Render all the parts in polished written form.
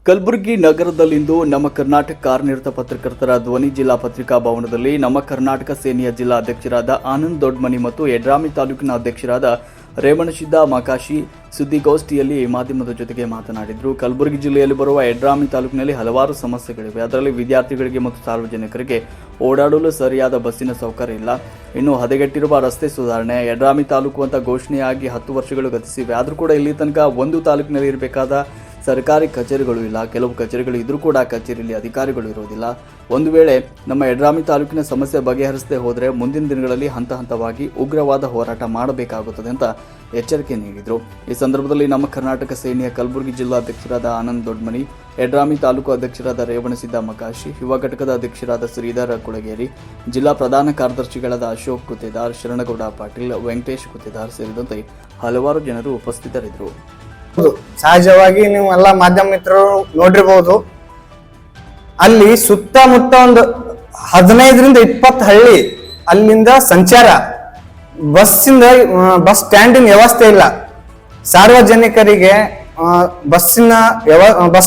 ಕಲಬುರಗಿ ನಗರದಲ್ಲಿಂದು ನಮ್ಮ ಕರ್ನಾಟಕ ಕಾರ್ಯನಿರತ ಪತ್ರಕರ್ತರ ಧ್ವನಿ ಜಿಲ್ಲಾ ಪತ್ರಿಕಾ ಭವನದಲ್ಲಿ ನಮ್ಮ ಕರ್ನಾಟಕ ಸೇನೆಯ ಜಿಲ್ಲಾ ಅಧ್ಯಕ್ಷರಾದ ಆನಂದ್ ದೊಡ್ಮನಿ ಮತ್ತು ಯಡ್ರಾಮಿ ತಾಲೂಕಿನ ಅಧ್ಯಕ್ಷರಾದ ರೇವಣಸಿದ್ದ ಮಕಾಶಿ ಸುದ್ದಿಗೋಷ್ಠಿಯಲ್ಲಿ ಮಾಧ್ಯಮದ ಜೊತೆಗೆ ಮಾತನಾಡಿದರು. ಕಲಬುರಗಿ ಜಿಲ್ಲೆಯಲ್ಲಿ ಬರುವ ಯಡ್ರಾಮಿ ತಾಲೂಕಿನಲ್ಲಿ ಹಲವಾರು ಸಮಸ್ಯೆಗಳಿವೆ. ಅದರಲ್ಲಿ ವಿದ್ಯಾರ್ಥಿಗಳಿಗೆ ಮತ್ತು ಸಾರ್ವಜನಿಕರಿಗೆ ಓಡಾಡಲು ಸರಿಯಾದ ಬಸ್ಸಿನ ಸೌಕರ್ಯ ಇಲ್ಲ. ಇನ್ನು ಹದಗೆಟ್ಟಿರುವ ರಸ್ತೆ ಸುಧಾರಣೆ. ಯಡ್ರಾಮಿ ತಾಲೂಕು ಅಂತ ಘೋಷಣೆಯಾಗಿ 10 ವರ್ಷಗಳು ಗತಿಸಿವೆ. ಆದರೂ ಕೂಡ ಇಲ್ಲಿ ತನಕ ಒಂದು ತಾಲೂಕಿನಲ್ಲಿ ಇರಬೇಕಾದ ಸರ್ಕಾರಿ ಕಚೇರಿಗಳು ಇಲ್ಲ. ಕೆಲವು ಕಚೇರಿಗಳು ಇದ್ರೂ ಕೂಡ ಕಚೇರಿಯಲ್ಲಿ ಅಧಿಕಾರಿಗಳು ಇರೋದಿಲ್ಲ. ಒಂದು ವೇಳೆ ನಮ್ಮ ಯಡ್ರಾಮಿ ತಾಲೂಕಿನ ಸಮಸ್ಯೆ ಬಗೆಹರಿಸದೆ ಹೋದರೆ ಮುಂದಿನ ದಿನಗಳಲ್ಲಿ ಹಂತ ಹಂತವಾಗಿ ಉಗ್ರವಾದ ಹೋರಾಟ ಮಾಡಬೇಕಾಗುತ್ತದೆ ಅಂತ ಎಚ್ಚರಿಕೆ ನೀಡಿದರು. ಈ ಸಂದರ್ಭದಲ್ಲಿ ನಮ್ಮ ಕರ್ನಾಟಕ ಸೇನೆಯ ಕಲಬುರಗಿ ಜಿಲ್ಲಾಧ್ಯಕ್ಷರಾದ ಆನಂದ್ ದೊಡ್ಮನಿ, ಯಡ್ರಾಮಿ ತಾಲೂಕು ಅಧ್ಯಕ್ಷರಾದ ರೇವಣಸಿದ್ದ ಮಕಾಶಿ, ಯುವ ಘಟಕದ ಅಧ್ಯಕ್ಷರಾದ ಶ್ರೀಧರ ಕುಳಗೇರಿ, ಜಿಲ್ಲಾ ಪ್ರಧಾನ ಕಾರ್ಯದರ್ಶಿಗಳಾದ ಅಶೋಕ್ ಕುತ್ತೇದಾರ್, ಶರಣಗೌಡ ಪಾಟೀಲ್, ವೆಂಕಟೇಶ್ ಕುತ್ತೇದಾರ್ ಸೇರಿದಂತೆ ಹಲವಾರು ಜನರು ಉಪಸ್ಥಿತರಿದ್ದರು. ಸಹಜವಾಗಿ ನೀವು ಎಲ್ಲ ಮಾಧ್ಯಮ ಮಿತ್ರರು ನೋಡಿರಬಹುದು, ಅಲ್ಲಿ ಸುತ್ತಮುತ್ತ ಒಂದು 15ರಿಂದ 20 ಹಳ್ಳಿ ಅಲ್ಲಿಂದ ಸಂಚಾರ, ಬಸ್ ಸ್ಟ್ಯಾಂಡಿನ ವ್ಯವಸ್ಥೆ ಇಲ್ಲ. ಸಾರ್ವಜನಿಕರಿಗೆ ಬಸ್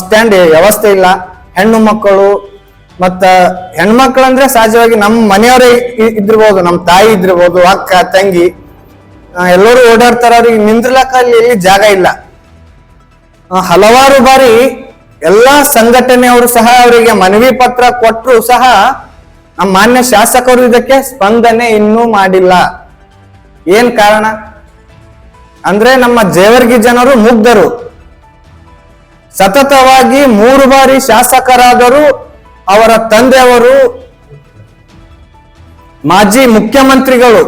ಸ್ಟ್ಯಾಂಡ್ ವ್ಯವಸ್ಥೆ ಇಲ್ಲ. ಹೆಣ್ಣು ಮಕ್ಕಳು ಮತ್ತ ಹೆಣ್ಮಕ್ಳು ಅಂದ್ರೆ ಸಹಜವಾಗಿ ನಮ್ಮ ಮನೆಯವರೇ ಇದ್ದಿರ್ಬೋದು, ನಮ್ಮ ತಾಯಿ ಇದ್ದಿರ್ಬೋದು, ಅಕ್ಕ ತಂಗಿ ಎಲ್ಲರೂ ಓಡಾಡ್ತಾರ. ಅವ್ರಿಗೆ ನಿಂದ್ರಲಕ್ಕ ಅಲ್ಲಿ ಜಾಗ ಇಲ್ಲ. ಹಲವಾರು ಬಾರಿ ಎಲ್ಲಾ ಸಂಘಟನೆಯವರು ಸಹ ಅವರಿಗೆ ಮನವಿ ಪತ್ರ ಕೊಟ್ಟರು ಸಹ ನಮ್ಮ ಮಾನ್ಯ ಶಾಸಕರು ಇದಕ್ಕೆ ಸ್ಪಂದನೆ ಇನ್ನೂ ಮಾಡಿಲ್ಲ. ಏನ್ ಕಾರಣ ಅಂದ್ರೆ ನಮ್ಮ ಜೇವರ್ಗಿ ಜನರು ಮುಗ್ಧರು. ಸತತವಾಗಿ 3 ಬಾರಿ ಶಾಸಕರಾದರೂ ಅವರ ತಂದೆಯವರು ಮಾಜಿ ಮುಖ್ಯಮಂತ್ರಿಗಳು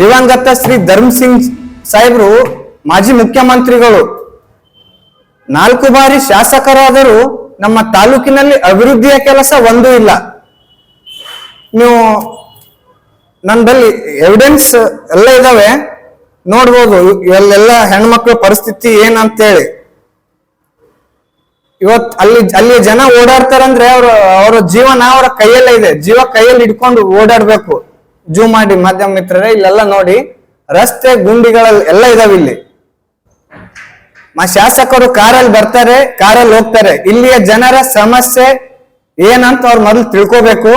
ದಿವಂಗತ ಶ್ರೀ ಧರ್ಮಸಿಂಗ್ ಸಾಹೇಬ್ರು ಮಾಜಿ ಮುಖ್ಯಮಂತ್ರಿಗಳು 4 ಬಾರಿ ಶಾಸಕರಾದರೂ ನಮ್ಮ ತಾಲೂಕಿನಲ್ಲಿ ಅಭಿವೃದ್ಧಿಯ ಕೆಲಸ ಒಂದೂ ಇಲ್ಲ. ನೀವು ನನ್ನ ಬಳಿ ಎವಿಡೆನ್ಸ್ ಎಲ್ಲ ಇದಾವೆ, ನೋಡ್ಬೋದು ಇಲ್ಲೆಲ್ಲ ಹೆಣ್ಮಕ್ಳ ಪರಿಸ್ಥಿತಿ ಏನಂತೇಳಿ. ಅಲ್ಲಿ ಜನ ಓಡಾಡ್ತಾರಂದ್ರೆ ಅವರ ಜೀವನ ಅವರ ಕೈಯಲ್ಲೇ ಇದೆ. ಜೀವ ಕೈಯಲ್ಲಿ ಹಿಡ್ಕೊಂಡು ಓಡಾಡ್ಬೇಕು. ಜೂಮ್ ಮಾಡಿ ಮಾಧ್ಯಮ ಮಿತ್ರರೇ, ಇಲ್ಲೆಲ್ಲ ನೋಡಿ ರಸ್ತೆ ಗುಂಡಿಗಳಲ್ಲಿ ಎಲ್ಲ ಇದಾವೆ. ಇಲ್ಲಿ ಶಾಸಕರು ಕಾರಲ್ಲಿ ಬರ್ತಾರೆ, ಕಾರಲ್ಲಿ ಹೋಗ್ತಾರೆ. ಇಲ್ಲಿಯ ಜನರ ಸಮಸ್ಯೆ ಏನಂತ ಅವ್ರು ಮೊದಲು ತಿಳ್ಕೋಬೇಕು.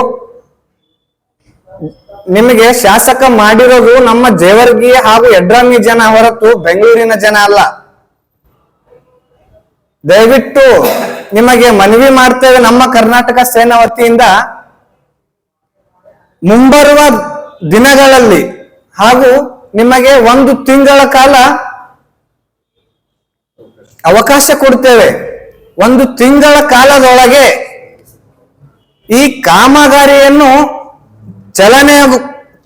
ನಿಮಗೆ ಶಾಸಕ ಮಾಡಿರೋದು ನಮ್ಮ ಜೇವರ್ಗಿ ಹಾಗೂ ಯಡ್ರಾಮಿ ಜನ ಹೊರತು ಬೆಂಗಳೂರಿನ ಜನ ಅಲ್ಲ. ದಯವಿಟ್ಟು ನಿಮಗೆ ಮನವಿ ಮಾಡ್ತೇವೆ ನಮ್ಮ ಕರ್ನಾಟಕ ಸೇನಾ ವತಿಯಿಂದ, ಮುಂಬರುವ ದಿನಗಳಲ್ಲಿ ಹಾಗೂ ನಿಮಗೆ 1 ತಿಂಗಳ ಕಾಲ ಅವಕಾಶ ಕೊಡ್ತೇವೆ. 1 ತಿಂಗಳ ಕಾಲದೊಳಗೆ ಈ ಕಾಮಗಾರಿಯನ್ನು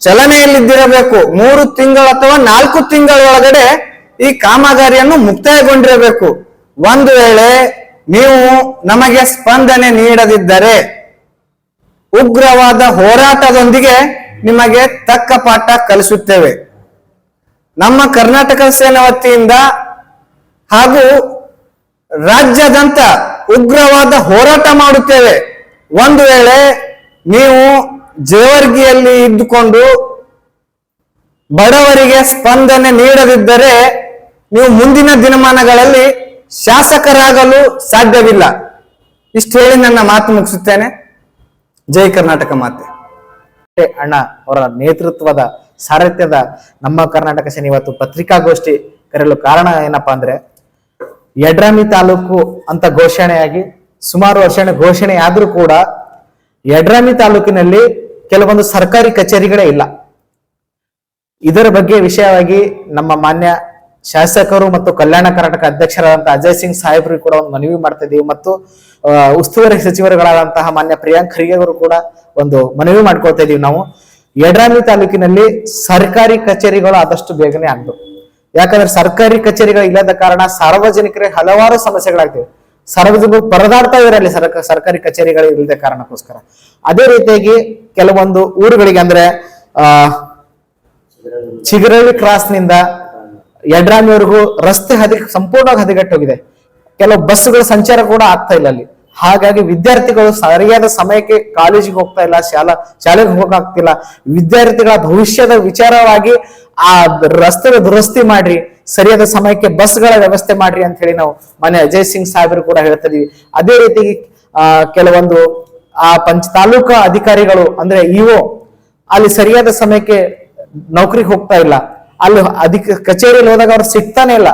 ಚಲನೆಯಲ್ಲಿದ್ದಿರಬೇಕು. 3 ತಿಂಗಳು ಅಥವಾ 4 ತಿಂಗಳ ಒಳಗಡೆ ಈ ಕಾಮಗಾರಿಯನ್ನು ಮುಕ್ತಾಯಗೊಂಡಿರಬೇಕು. ಒಂದು ವೇಳೆ ನೀವು ನಮಗೆ ಸ್ಪಂದನೆ ನೀಡದಿದ್ದರೆ ಉಗ್ರವಾದ ಹೋರಾಟದೊಂದಿಗೆ ನಿಮಗೆ ತಕ್ಕ ಪಾಠ ಕಲಿಸುತ್ತೇವೆ. ನಮ್ಮ ಕರ್ನಾಟಕ ಸೇನಾ ವತಿಯಿಂದ ಹಾಗೂ ರಾಜ್ಯಾದ್ಯಂತ ಉಗ್ರವಾದ ಹೋರಾಟ ಮಾಡುತ್ತೇವೆ. ಒಂದು ವೇಳೆ ನೀವು ಜೇವರ್ಗಿಯಲ್ಲಿ ಇದ್ದುಕೊಂಡು ಬಡವರಿಗೆ ಸ್ಪಂದನೆ ನೀಡದಿದ್ದರೆ ನೀವು ಮುಂದಿನ ದಿನಮಾನಗಳಲ್ಲಿ ಶಾಸಕರಾಗಲು ಸಾಧ್ಯವಿಲ್ಲ. ಇಷ್ಟು ಹೇಳಿ ನನ್ನ ಮಾತು ಮುಗಿಸುತ್ತೇನೆ. ಜೈ ಕರ್ನಾಟಕ ಮಾತೆ. ಅಣ್ಣ ಅವರ ನೇತೃತ್ವದ ಸಾರಥ್ಯದ ನಮ್ಮ ಕರ್ನಾಟಕ ಸೇನೆ ಇವತ್ತು ಪತ್ರಿಕಾಗೋಷ್ಠಿ ಕರೆಯಲು ಕಾರಣ ಏನಪ್ಪಾ ಅಂದ್ರೆ, ಯಡ್ರಾಮಿ ತಾಲೂಕು ಅಂತ ಘೋಷಣೆಯಾಗಿ ಸುಮಾರು ವರ್ಷ ಘೋಷಣೆ ಆದ್ರೂ ಕೂಡ ಯಡ್ರಾಮಿ ತಾಲೂಕಿನಲ್ಲಿ ಕೆಲವೊಂದು ಸರ್ಕಾರಿ ಕಚೇರಿಗಳೇ ಇಲ್ಲ. ಇದರ ಬಗ್ಗೆ ವಿಷಯವಾಗಿ ನಮ್ಮ ಮಾನ್ಯ ಶಾಸಕರು ಮತ್ತು ಕಲ್ಯಾಣ ಕರ್ನಾಟಕ ಅಧ್ಯಕ್ಷರಾದಂತಹ ಅಜಯ್ ಸಿಂಗ್ ಸಾಹೇಬ್ರು ಕೂಡ ಒಂದು ಮನವಿ ಮಾಡ್ತಾ ಇದ್ದೀವಿ. ಮತ್ತು ಉಸ್ತುವಾರಿ ಸಚಿವರುಗಳಾದಂತಹ ಮಾನ್ಯ ಪ್ರಿಯಾಂಕ್ ಖರ್ಗೆ ಅವರು ಕೂಡ ಒಂದು ಮನವಿ ಮಾಡ್ಕೊಳ್ತಾ ಇದೀವಿ. ನಾವು ಯಡ್ರಾಮಿ ತಾಲೂಕಿನಲ್ಲಿ ಸರ್ಕಾರಿ ಕಚೇರಿಗಳು ಆದಷ್ಟು ಬೇಗನೆ ಆಗ್ಬೇಕು. ಯಾಕಂದ್ರೆ ಸರ್ಕಾರಿ ಕಚೇರಿಗಳು ಇಲ್ಲದ ಕಾರಣ ಸಾರ್ವಜನಿಕರಿಗೆ ಹಲವಾರು ಸಮಸ್ಯೆಗಳಾಗ್ತವೆ. ಸಾರ್ವಜನಿಕರು ಪರದಾಡ್ತಾ ಇದ್ದಾರೆ ಅಲ್ಲಿ ಸರ್ಕಾರಿ ಕಚೇರಿಗಳು ಇಲ್ಲದ ಕಾರಣಕ್ಕೋಸ್ಕರ. ಅದೇ ರೀತಿಯಾಗಿ ಕೆಲವೊಂದು ಊರುಗಳಿಗೆ ಅಂದ್ರೆ ಚಿಗರಳ್ಳಿ ಕ್ರಾಸ್ ನಿಂದ ಯಡ್ರಾಮಿವರೆಗೂ ರಸ್ತೆ ಸಂಪೂರ್ಣವಾಗಿ ಹದಗೆಟ್ಟೋಗಿದೆ. ಕೆಲವು ಬಸ್ಸುಗಳ ಸಂಚಾರ ಕೂಡ ಆಗ್ತಾ ಇಲ್ಲ ಅಲ್ಲಿ. ಹಾಗಾಗಿ ವಿದ್ಯಾರ್ಥಿಗಳು ಸರಿಯಾದ ಸಮಯಕ್ಕೆ ಕಾಲೇಜಿಗೆ ಹೋಗ್ತಾ ಇಲ್ಲ, ಶಾಲೆಗೆ ಹೋಗಕ್ಕಾಗ್ತಿಲ್ಲ. ವಿದ್ಯಾರ್ಥಿಗಳ ಭವಿಷ್ಯದ ವಿಚಾರವಾಗಿ ಆ ರಸ್ತೆ ದುರಸ್ತಿ ಮಾಡ್ರಿ, ಸರಿಯಾದ ಸಮಯಕ್ಕೆ ಬಸ್ಗಳ ವ್ಯವಸ್ಥೆ ಮಾಡ್ರಿ ಅಂತ ಹೇಳಿ ನಾವು ಮನೆ ಅಜಯ್ ಸಿಂಗ್ ಸಾಹೇಬರು ಕೂಡ ಹೇಳ್ತಾ ಇದೀವಿ. ಅದೇ ರೀತಿ ಕೆಲವೊಂದು ತಾಲೂಕಾ ಅಧಿಕಾರಿಗಳು ಅಂದ್ರೆ ಇಒ ಅಲ್ಲಿ ಸರಿಯಾದ ಸಮಯಕ್ಕೆ ನೌಕರಿಗೆ ಹೋಗ್ತಾ ಇಲ್ಲ, ಅಲ್ಲಿ ಕಚೇರಿಯಲ್ಲಿ ಹೋದಾಗ ಅವ್ರು ಸಿಗ್ತಾನೆ ಇಲ್ಲ.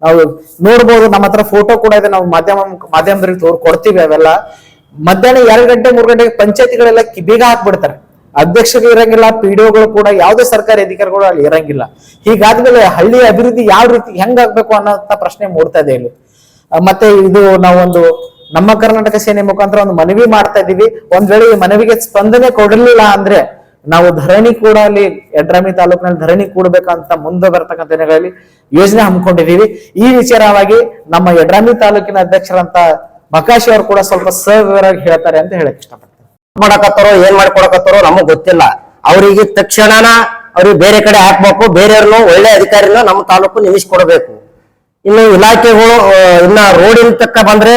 ನಾವು ನೋಡ್ಬೋದು, ನಮ್ಮ ಹತ್ರ ಫೋಟೋ ಕೂಡ ಇದೆ, ನಾವು ಮಾಧ್ಯಮದಲ್ಲಿ ಕೊಡ್ತೀವಿ. ಅವೆಲ್ಲ ಮಧ್ಯಾಹ್ನ 2 ಗಂಟೆ 3 ಗಂಟೆಗೆ ಪಂಚಾಯತಿಗಳೆಲ್ಲ ಬೀಗ ಹಾಕ್ಬಿಡ್ತಾರೆ. ಅಧ್ಯಕ್ಷರು ಇರಂಗಿಲ್ಲ, ಪಿಡಿಒಗಳು ಕೂಡ ಯಾವುದೇ ಸರ್ಕಾರಿ ಅಧಿಕಾರಿಗಳು ಅಲ್ಲಿ ಇರಂಗಿಲ್ಲ. ಹೀಗಾದ್ಮೇಲೆ ಹಳ್ಳಿಯ ಅಭಿವೃದ್ಧಿ ಯಾವ ರೀತಿ ಹೆಂಗಾಗ್ಬೇಕು ಅನ್ನೋಂತ ಪ್ರಶ್ನೆ ಮೂಡ್ತಾ ಇದೆ ಇಲ್ಲಿ. ಮತ್ತೆ ಇದು ನಾವೊಂದು ನಮ್ಮ ಕರ್ನಾಟಕ ಸೇನೆ ಮುಖಾಂತರ ಒಂದು ಮನವಿ ಮಾಡ್ತಾ ಇದೀವಿ. ಒಂದ್ ವೇಳೆ ಈ ಮನವಿಗೆ ಸ್ಪಂದನೆ ಕೊಡಲಿಲ್ಲ ಅಂದ್ರೆ ನಾವು ಧರಣಿ ಕೂಡ ಅಲ್ಲಿ ಯಡ್ರಾಮಿ ತಾಲೂಕಿನಲ್ಲಿ ಧರಣಿ ಕೂಡಬೇಕಂತ ಮುಂದೆ ಬರ್ತಕ್ಕಂಥ ದಿನಗಳಲ್ಲಿ ಯೋಜನೆ ಹಮ್ಮಿಕೊಂಡಿದೀವಿ. ಈ ವಿಚಾರವಾಗಿ ನಮ್ಮ ಯಡ್ರಾಮಿ ತಾಲೂಕಿನ ಅಧ್ಯಕ್ಷರಂತ ಮಕಾಶಿ ಅವರು ಕೂಡ ಸ್ವಲ್ಪ ಸವಿವರವಾಗಿ ಹೇಳ್ತಾರೆ ಅಂತ ಹೇಳಕ್ ಇಷ್ಟಪಡ್ತೀನಿ. ಮಾಡಕತ್ತಾರೋ ಏನ್ ಮಾಡ್ಕೊಡಕತ್ತಾರೋ ನಮಗ್ ಗೊತ್ತಿಲ್ಲ. ಅವ್ರಿಗೆ ತಕ್ಷಣನ ಅವ್ರಿಗೆ ಬೇರೆ ಕಡೆ ಹಾಕ್ಬೇಕು, ಬೇರೆಯವ್ರನ್ನು ಒಳ್ಳೆ ಅಧಿಕಾರಿನ ನಮ್ಮ ತಾಲೂಕು ನಿಲ್ಲಿಸ್ಕೊಡ್ಬೇಕು. ಇನ್ನು ಇಲಾಖೆಗಳು ಇನ್ನ ರೋಡಿನ ತಕ್ಕ ಬಂದ್ರೆ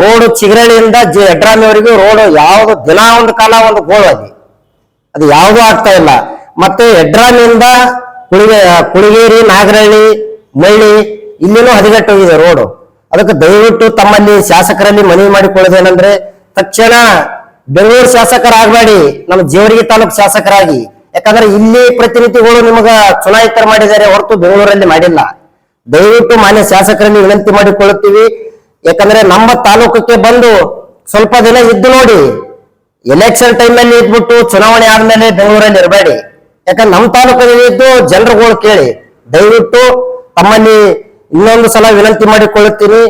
ರೋಡ್ ಚಿಗರಳ್ಳಿಯಿಂದ ಯಡ್ರಾಮಿವರೆಗೂ ರೋಡ್ ಯಾವ್ದು ದಿನ ಒಂದು ಕಾಲ ಒಂದು ಗೋಳು ಅದು ಯಾವ್ದು ಆಗ್ತಾ ಇಲ್ಲ. ಮತ್ತೆ ಯಡ್ರಾಮಿಯಿಂದ ಕುಳಿಗೇರಿ, ನಾಗರಹಳ್ಳಿ, ಮಳ್ಳಿ ಇಲ್ಲಿನೂ ಹದಗೆಟ್ಟು ಹೋಗಿದೆ ರೋಡ್. ಅದಕ್ಕೆ ದಯವಿಟ್ಟು ತಮ್ಮಲ್ಲಿ ಶಾಸಕರಲ್ಲಿ ಮನವಿ ಮಾಡಿಕೊಳ್ಳೋದೇನಂದ್ರೆ ತಕ್ಷಣ ಬೆಂಗಳೂರು ಶಾಸಕರಾಗಬೇಡಿ, ನಮ್ಮ ಜೇವರ್ಗಿ ತಾಲೂಕು ಶಾಸಕರಾಗಿ. ಯಾಕಂದ್ರೆ ಇಲ್ಲಿ ಪ್ರತಿನಿಧಿಗಳು ನಿಮಗ ಚುನಾಯಿತರು ಮಾಡಿದ್ದಾರೆ ಹೊರತು ಬೆಂಗಳೂರಲ್ಲಿ ಮಾಡಿಲ್ಲ. ದಯವಿಟ್ಟು ಮಾನ್ಯ ಶಾಸಕರಲ್ಲಿ ವಿನಂತಿ ಮಾಡಿಕೊಳ್ಳುತ್ತೀವಿ. ಯಾಕಂದ್ರೆ ನಮ್ಮ ತಾಲೂಕಕ್ಕೆ ಬಂದು ಸ್ವಲ್ಪ ದಿನ ಇದ್ದು ನೋಡಿ, ಎಲೆಕ್ಷನ್ ಟೈಮ್ ನಲ್ಲಿ ಇದ್ಬಿಟ್ಟು ಚುನಾವಣೆ ಆದ್ಮೇಲೆ ಬೆಂಗಳೂರಲ್ಲಿ ಇರಬೇಡಿ. ಯಾಕಂದ್ರೆ ನಮ್ಮ ತಾಲೂಕಿನಲ್ಲಿ ಇದ್ದು ಜನರುಗಳು ಕೇಳಿ. ದಯವಿಟ್ಟು ತಮ್ಮಲ್ಲಿ ಇನ್ನೊಂದು ಸಲ ವಿನಂತಿ ಮಾಡಿಕೊಳ್ಳುತ್ತೀನಿ.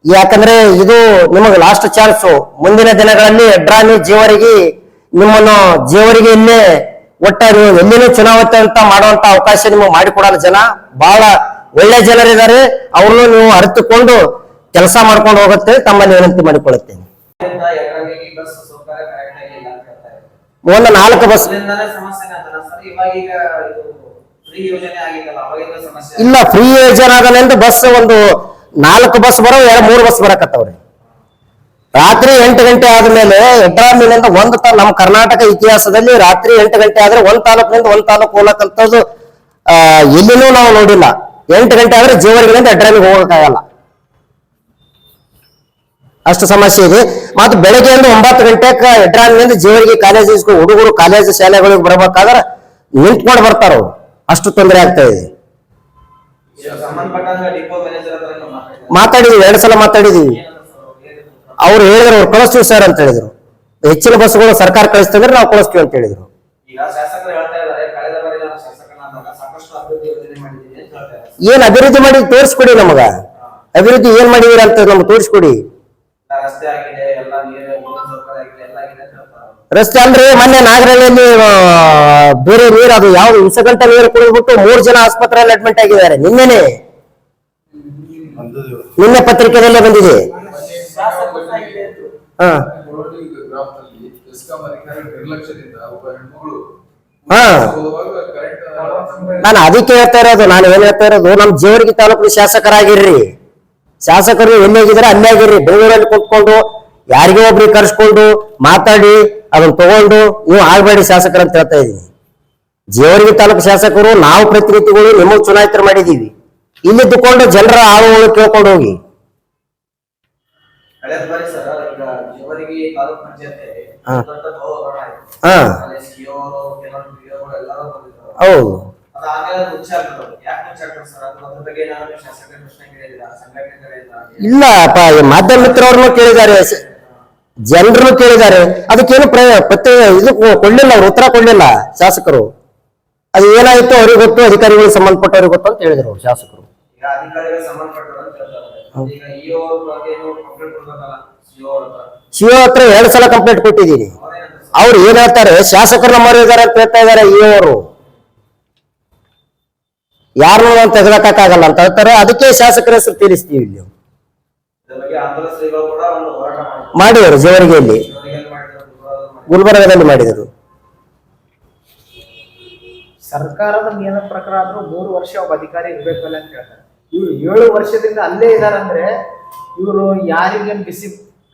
ಯಾಕಂದ್ರೆ ಇದು ನಿಮಗೆ ಲಾಸ್ಟ್ ಚಾನ್ಸ್. ಮುಂದಿನ ದಿನಗಳಲ್ಲಿ ಯಡ್ರಾಮಿ ಜೇವರ್ಗಿ ನಿಮ್ಮನ್ನು ಜೇವರ್ಗಿ ಇಲ್ಲೇ ಒಟ್ಟಾರೆ ಎಲ್ಲಿನೂ ಚುನಾವಣೆ ಅಂತ ಮಾಡುವಂತ ಅವಕಾಶ ನಿಮಗೆ ಮಾಡಿಕೊಡಲ್ಲ. ಜನ ಬಹಳ ಒಳ್ಳೆ ಜನರಿದ್ದಾರೆ, ಅವ್ರನ್ನು ನೀವು ಅರಿತುಕೊಂಡು ಕೆಲಸ ಮಾಡ್ಕೊಂಡು ಹೋಗುತ್ತೆ ತಮ್ಮಲ್ಲಿ ವಿನಂತಿ ಮಾಡಿಕೊಳ್ಳುತ್ತೇನೆ. ಒಂದು 4 ಬಸ್ ಇಲ್ಲ, ಫ್ರೀ ಯೋಜನೆ ಆಗಲೆಂದು ಬಸ್ ಒಂದು 4 ಬಸ್ ಬರೋ 3 ಬಸ್ ಬರಕತ್ತವ್ರಿ. ರಾತ್ರಿ 8 ಗಂಟೆ ಆದ್ಮೇಲೆ ಯಡ್ರಾಮಿನಿಂದ ನಮ್ಮ ಕರ್ನಾಟಕ ಇತಿಹಾಸದಲ್ಲಿ ರಾತ್ರಿ 8 ಗಂಟೆ ಆದ್ರೆ ಒಂದ್ ತಾಲೂಕಿನಿಂದ ಒಂದ್ ತಾಲೂಕು ಹೋಗ್ಲಕ್ಕಂಥದ್ದು ಎಲ್ಲಿನೂ ನಾವು ನೋಡಿಲ್ಲ. 8 ಗಂಟೆ ಆದ್ರೆ ಜೇವರ್ಗಿನಿಂದ ಯಡ್ರಾಮಿಗೆ ಹೋಗಕ್ಕಾಗಲ್ಲ, ಅಷ್ಟು ಸಮಸ್ಯೆ ಇದೆ. ಮತ್ತು ಬೆಳಗ್ಗೆ 9 ಗಂಟೆಗೆ ಯಡ್ರಾಮಿನಿಂದ ಜೇವರ್ಗಿ ಕಾಲೇಜ್ ಹುಡುಗರು ಕಾಲೇಜು ಶಾಲೆಗಳಿಗೆ ಬರ್ಬೇಕಾದ್ರೆ ನಿಂತ್ಕೊಂಡು ಬರ್ತಾರ, ಅಷ್ಟು ತೊಂದರೆ ಆಗ್ತಾ ಇದೆ. ಮಾತಾಡಿದೀವಿ, 2 ಸಲ ಮಾತಾಡಿದೀವಿ. ಅವ್ರು ಹೇಳಿದ್ರು ಅವ್ರು ಕಳಿಸ್ತೀವಿ ಸರ್ ಅಂತ ಹೇಳಿದ್ರು. ಹೆಚ್ಚಿನ ಬಸ್ಗಳು ಸರ್ಕಾರ ಕಳಿಸ್ತಂದ್ರೆ ನಾವು ಕಳಿಸ್ತೀವಿ ಅಂತ ಹೇಳಿದ್ರು. ಏನ್ ಅಭಿವೃದ್ಧಿ ಮಾಡಿ ತೋರಿಸ್ಕೊಡಿ ನಮಗ, ಅಭಿವೃದ್ಧಿ ಏನ್ ಮಾಡಿದೀರ ಅಂತ ನಮ್ಗೆ ತೋರಿಸ್ಕೊಡಿ. ರಸ್ತೆ ಅಂದ್ರೆ ಮೊನ್ನೆ ನಾಗರಹಳ್ಳಿಯಲ್ಲಿ ಬೇರೆ ನೀರು, ಅದು ಯಾವ್ದು ಇಸಗಂಟ ನೀರು ಕುಡಿದ್ಬಿಟ್ಟು 3 ಜನ ಆಸ್ಪತ್ರೆಯಲ್ಲಿ ಅಡ್ಮಿಟ್ ಆಗಿದ್ದಾರೆ. ನಿನ್ನೆ ಪತ್ರಿಕೆದಲ್ಲೇ ಬಂದಿದೆ. ನಾನು ಅದಕ್ಕೆ ಹೇಳ್ತಾ ಇರೋದು, ನಾನು ಏನ್ ಹೇಳ್ತಾ ಇರೋದು, ನಮ್ ಜೇವರ್ಗಿ ತಾಲೂಕು ಶಾಸಕರಾಗಿರ್ರಿ. ಶಾಸಕರು ಎಲ್ಲಿಗಿದ್ರೆ ಅಲ್ಲೇ ಆಗಿರ್ರಿ. ಬೆಂಗಳೂರಲ್ಲಿ ಕೂತ್ಕೊಂಡು ಯಾರಿಗೋ ಒಬ್ರಿಗೆ ಕರ್ಸ್ಕೊಂಡು ಮಾತಾಡಿ ಅದನ್ನ ತಗೊಂಡು ನೀವು ಆಗ್ಬೇಡಿ ಶಾಸಕರು ಅಂತ ಹೇಳ್ತಾ ಇದೀನಿ. ಜೇವರ್ಗಿ ತಾಲೂಕು ಶಾಸಕರು ನಾವು ಪ್ರತಿನಿಧಿಗಳು ನಿಮಗ್ ಚುನಾಯಿತರು ಮಾಡಿದೀವಿ. ಇಲ್ಲಿದ್ದುಕೊಂಡು ಜನರ ಆಳುಗಳು ಕೇಳ್ಕೊಂಡು ಹೋಗಿ. ಹೌದು, ಇಲ್ಲಪ್ಪ, ಮಾಧ್ಯಮ ಮಿತ್ರವ್ರನ್ನು ಕೇಳಿದ್ದಾರೆ, ಜನರನ್ನು ಕೇಳಿದ್ದಾರೆ. ಅದಕ್ಕೇನು ಇದು ಕೊಡ್ಲಿಲ್ಲ, ಅವ್ರು ಉತ್ತರ ಕೊಡ್ಲಿಲ್ಲ ಶಾಸಕರು. ಅದು ಏನಾಯ್ತು ಅವ್ರಿಗೆ ಗೊತ್ತು, ಅಧಿಕಾರಿಗಳಿಗೆ ಸಂಬಂಧಪಟ್ಟವ್ರಿಗೆ ಗೊತ್ತು ಅಂತ ಹೇಳಿದ್ರು ಅವ್ರು ಶಾಸಕರು. ಸಿಒ ಹತ್ರ 2 ಸಲ ಕಂಪ್ಲೇಂಟ್ ಕೊಟ್ಟಿದ್ದೀನಿ. ಅವ್ರು ಏನ್ ಹೇಳ್ತಾರೆ, ಶಾಸಕರು ನಮ್ಮವ್ರು ಇದಾರೆ ಅಂತ ಹೇಳ್ತಾ ಇದಾರೆ. ಇಒ ಅವರು ಯಾರನ್ನೂ ತೆಗೆದಕ್ಕಾಗಲ್ಲ ಅಂತ ಹೇಳ್ತಾರೆ. ಅದಕ್ಕೆ ಶಾಸಕರ ಹೆಸರು ತಿಳಿಸ್ತೀವಿ. ಇಲ್ಲಿ ಮಾಡಿದರು, ಜೇವರ್ಗಿಯಲ್ಲಿ, ಗುಲ್ಬರ್ಗದಲ್ಲಿ ಮಾಡಿದರು. ಸರ್ಕಾರದ ನಿಯಮ ಪ್ರಕಾರ ಆದ್ರೂ 3 ವರ್ಷ ಒಬ್ಬ ಅಧಿಕಾರಿ ಇರ್ಬೇಕಲ್ಲ ಅಂತ ಹೇಳ್ತಾರೆ. ಇವ್ರು 7 ವರ್ಷದಿಂದ ಅಲ್ಲೇ ಇದಾರಂದ್ರೆ ಇವರು ಯಾರಿಗೆ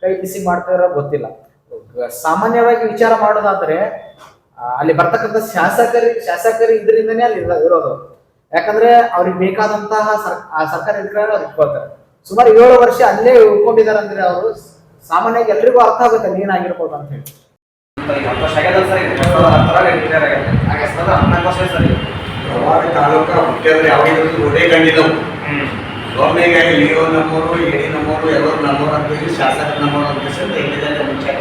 ಕೈ ಬಿಸಿ ಮಾಡ್ತಾ ಇರೋ ಗೊತ್ತಿಲ್ಲ. ಸಾಮಾನ್ಯವಾಗಿ ವಿಚಾರ ಮಾಡೋದಾದ್ರೆ ಅಲ್ಲಿ ಬರ್ತಕ್ಕಂಥ ಶಾಸಕರು ಇದರಿಂದನೇ ಅಲ್ಲಿ ಇರೋದು. ಯಾಕಂದ್ರೆ ಅವ್ರಿಗೆ ಬೇಕಾದಂತಹ ಸರ್ಕಾರಿ ಅಧಿಕಾರಿ ಅವ್ರು ಇಟ್ಕೊಳ್ತಾರೆ. ಸುಮಾರು 7 ವರ್ಷ ಅಲ್ಲೇ ಉಳ್ಕೊಂಡಿದ್ದಾರೆ ಅಂದ್ರೆ ಅವರು ಸಾಮಾನ್ಯವಾಗಿ ಎಲ್ರಿಗೂ ಅರ್ಥ ಆಗುತ್ತೆ ಅಲ್ಲಿ ಏನಾಗಿರ್ಬೋದು ಅಂತ ಹೇಳಿ. ತಾಲೂಕ ಮುಖ್ಯಂದ್ರೆ ಯಾವಾಗ ಒಡೆ ಕಂಡಿದ್ದವು ಗೌರ್ಮೆಂಟ್ ಲಿಯೋ ನಮ್ಮವರು ಎಡಿ ನಮ್ಮವರು ಎಲ್ಲರೂ ನಮ್ಮವರು ಅಂತ ಶಾಸಕ ನಮ್ಮವರು ಅಂತ ಮುಂಚೆ